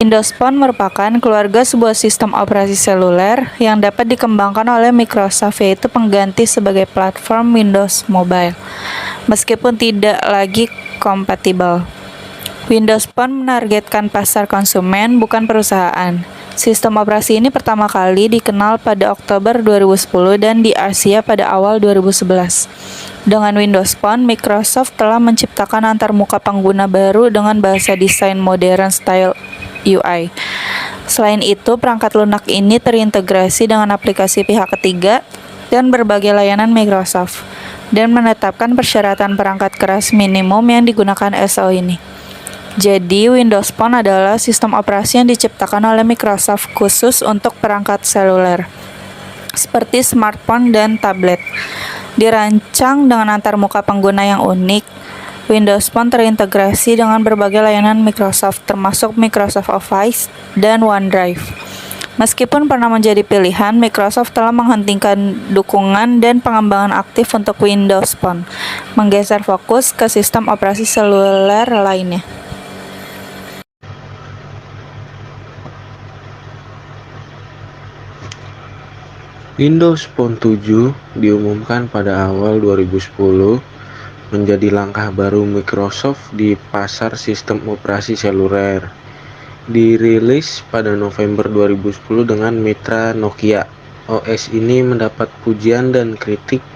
Windows Phone merupakan keluarga sebuah sistem operasi seluler yang dapat dikembangkan oleh Microsoft, yaitu pengganti sebagai platform Windows Mobile, meskipun tidak lagi kompatibel. Windows Phone menargetkan pasar konsumen, bukan perusahaan. Sistem operasi ini pertama kali dikenal pada Oktober 2010 dan di Asia pada awal 2011. Dengan Windows Phone, Microsoft telah menciptakan antarmuka pengguna baru dengan bahasa desain modern style UI. Selain itu, perangkat lunak ini terintegrasi dengan aplikasi pihak ketiga dan berbagai layanan Microsoft, dan menetapkan persyaratan perangkat keras minimum yang digunakan SO ini. Jadi, Windows Phone adalah sistem operasi yang diciptakan oleh Microsoft khusus untuk perangkat seluler, seperti smartphone dan tablet. Dirancang dengan antarmuka pengguna yang unik, Windows Phone terintegrasi dengan berbagai layanan Microsoft, termasuk Microsoft Office dan OneDrive. Meskipun pernah menjadi pilihan, Microsoft telah menghentikan dukungan dan pengembangan aktif untuk Windows Phone, menggeser fokus ke sistem operasi seluler lainnya. Windows Phone 7 diumumkan pada awal 2010 menjadi langkah baru Microsoft di pasar sistem operasi seluler. Dirilis pada November 2010 dengan mitra Nokia. OS ini mendapat pujian dan kritik.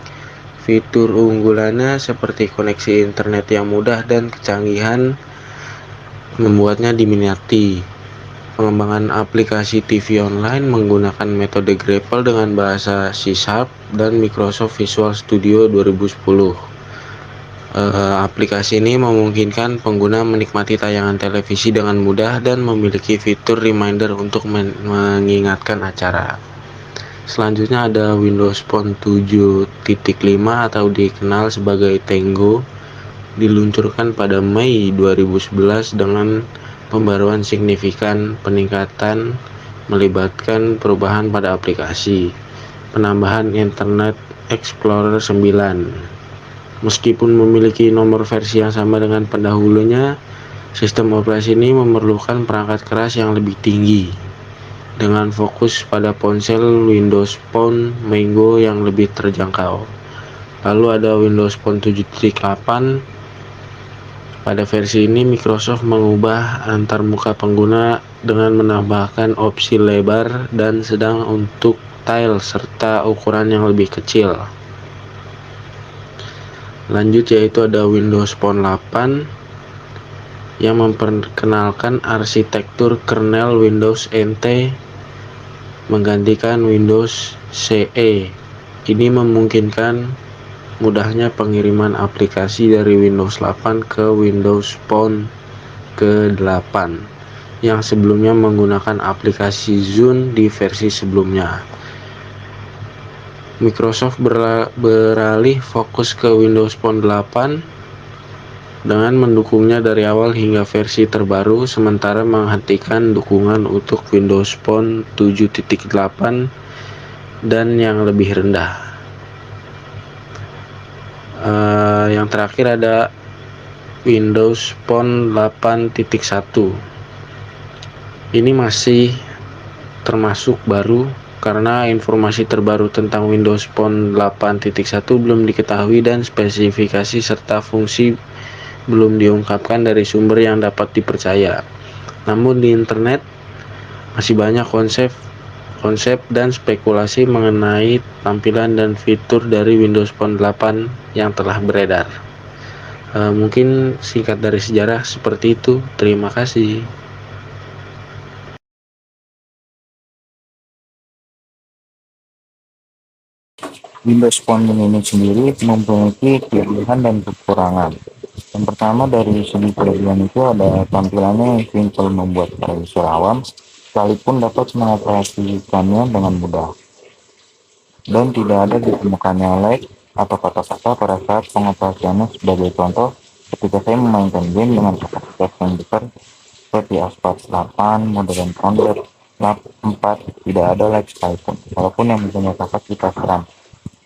Fitur unggulannya seperti koneksi internet yang mudah dan kecanggihan membuatnya diminati. Pengembangan aplikasi TV online menggunakan metode grapple dengan bahasa C# dan Microsoft Visual Studio 2010. Aplikasi ini memungkinkan pengguna menikmati tayangan televisi dengan mudah dan memiliki fitur reminder untuk mengingatkan acara. Selanjutnya ada Windows Phone 7.5 atau dikenal sebagai Tango, diluncurkan pada Mei 2011 dengan pembaruan signifikan. Peningkatan melibatkan perubahan pada aplikasi, penambahan Internet Explorer 9. Meskipun memiliki nomor versi yang sama dengan pendahulunya, sistem operasi ini memerlukan perangkat keras yang lebih tinggi, dengan fokus pada ponsel Windows Phone Mango yang lebih terjangkau. Lalu ada Windows Phone 7.8. Pada versi ini, Microsoft mengubah antarmuka pengguna dengan menambahkan opsi lebar dan sedang untuk tile serta ukuran yang lebih kecil. Lanjut yaitu ada Windows Phone 8 yang memperkenalkan arsitektur kernel Windows NT menggantikan Windows CE. Ini memungkinkan mudahnya pengiriman aplikasi dari Windows 8 ke Windows Phone ke-8 yang sebelumnya menggunakan aplikasi Zune di versi sebelumnya. Microsoft beralih fokus ke Windows Phone 8 dengan mendukungnya dari awal hingga versi terbaru, sementara menghentikan dukungan untuk Windows Phone 7.8 dan yang lebih rendah. Yang terakhir ada Windows Phone 8.1. Ini masih termasuk baru karena informasi terbaru tentang Windows Phone 8.1 belum diketahui dan spesifikasi serta fungsi belum diungkapkan dari sumber yang dapat dipercaya. Namun di internet masih banyak konsep dan spekulasi mengenai tampilan dan fitur dari Windows Phone 8 yang telah beredar. Mungkin singkat dari sejarah seperti itu. Terima kasih. Windows Phone ini sendiri memiliki kelebihan dan kekurangan. Yang pertama dari segi kelebihan itu ada tampilannya yang simple, membuat para user awam sekalipun dapat mengoperasikannya dengan mudah, dan tidak ada ditemukannya lag atau kata-kata pada saat pengoperasiannya. Sebagai contoh, ketika saya memainkan game dengan kapasitas yang besar seperti Asphalt 8, Modern Combat 4, tidak ada lag sekalipun, walaupun yang mempunyai kapasitas RAM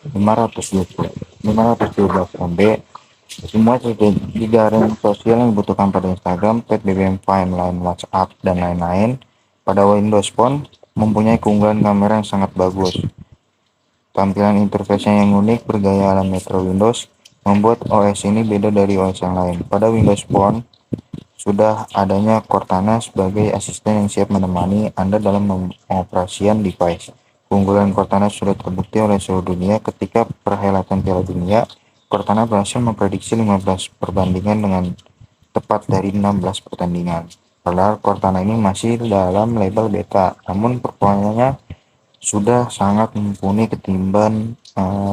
512 MB Semua jejaring sosial yang dibutuhkan pada Instagram, Pet, BBM, Vine, Line, WhatsApp, dan lain-lain pada Windows Phone mempunyai keunggulan kamera yang sangat bagus. Tampilan interface-nya yang unik bergaya ala Metro Windows membuat OS ini beda dari OS yang lain. Pada Windows Phone sudah adanya Cortana sebagai asisten yang siap menemani Anda dalam pengoperasian device. Keunggulan Cortana sudah terbukti oleh seluruh dunia ketika perhelatan Piala Dunia. Cortana berhasil memprediksi 15 perbandingan dengan tepat dari 16 pertandingan. Padahal Cortana ini masih dalam label beta, namun performanya sudah sangat mumpuni ketimbang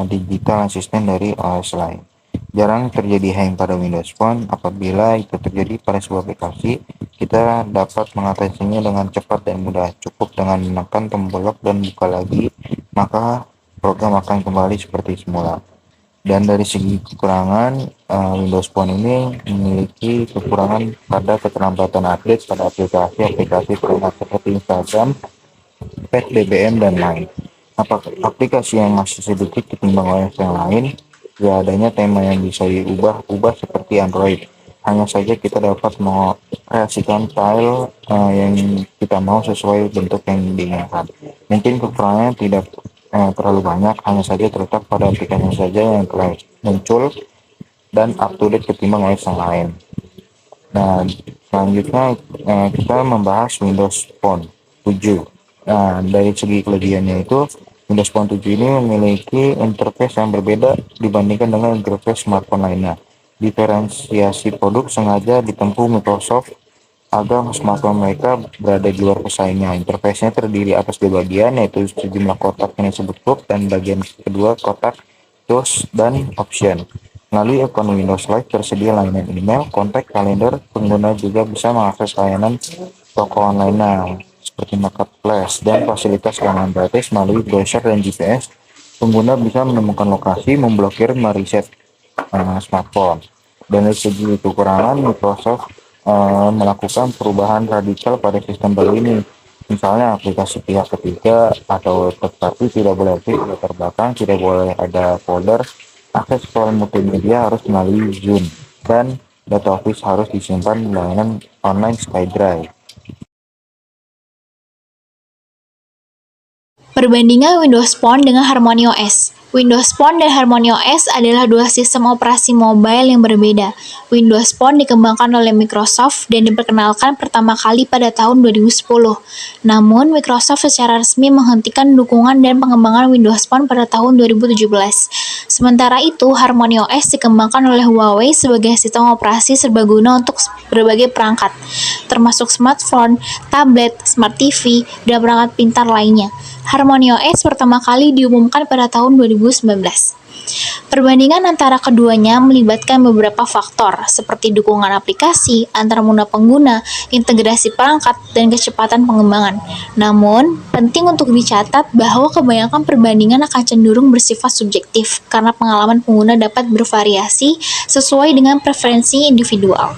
digital asisten dari OS lain. Jarang terjadi hang pada Windows Phone. Apabila itu terjadi pada sebuah aplikasi, kita dapat mengatasinya dengan cepat dan mudah. Cukup dengan menekan tombol lock dan buka lagi, maka program akan kembali seperti semula. Dan dari segi kekurangan, Windows Phone ini memiliki kekurangan pada keterlambatan update pada aplikasi perangkat seperti Instagram, Pet, BBM, dan lain. Aplikasi yang masih sedikit ketimbang OS yang lain, ya adanya tema yang bisa diubah seperti Android. Hanya saja kita dapat mengkreasikan file yang kita mau sesuai bentuk yang diinginkan. Mungkin kekurangannya tidak terlalu banyak, hanya saja terletak pada aplikasi saja yang telah muncul dan up to date ketimbang OS yang lain. Nah, selanjutnya kita membahas Windows Phone 7. Nah, dari segi kelebihannya itu, Windows Phone 7 ini memiliki interface yang berbeda dibandingkan dengan interface smartphone lainnya. Diferensiasi produk sengaja ditempuh Microsoft agar smartphone mereka berada di luar pesaingnya. Interface-nya terdiri atas dua bagian, yaitu sejumlah kotak yang disebut hub dan bagian kedua kotak tools dan option. Melalui akun Windows Live tersedia layanan email, kontak, kalender. Pengguna juga bisa mengakses layanan toko online seperti marketplace dan fasilitas keamanan gratis melalui browser dan GPS. Pengguna bisa menemukan lokasi, memblokir, mereset smartphone. Dan dari segi kekurangan, Microsoft melakukan perubahan radikal pada sistem baru ini. Misalnya aplikasi pihak ketiga atau third party tidak boleh aktif di latar belakang, tidak boleh ada folder, akses file multimedia harus melalui Zoom, dan data office harus disimpan di layanan online SkyDrive. Perbandingan Windows Phone dengan Harmony OS. Windows Phone dan Harmony OS adalah dua sistem operasi mobile yang berbeda. Windows Phone dikembangkan oleh Microsoft dan diperkenalkan pertama kali pada tahun 2010. Namun, Microsoft secara resmi menghentikan dukungan dan pengembangan Windows Phone pada tahun 2017. Sementara itu, Harmony OS dikembangkan oleh Huawei sebagai sistem operasi serbaguna untuk berbagai perangkat, termasuk smartphone, tablet, smart TV, dan perangkat pintar lainnya. Harmony OS pertama kali diumumkan pada tahun 2019. Perbandingan antara keduanya melibatkan beberapa faktor, seperti dukungan aplikasi, antar moda pengguna, integrasi perangkat, dan kecepatan pengembangan. Namun, penting untuk dicatat bahwa kebanyakan perbandingan akan cenderung bersifat subjektif, karena pengalaman pengguna dapat bervariasi sesuai dengan preferensi individual.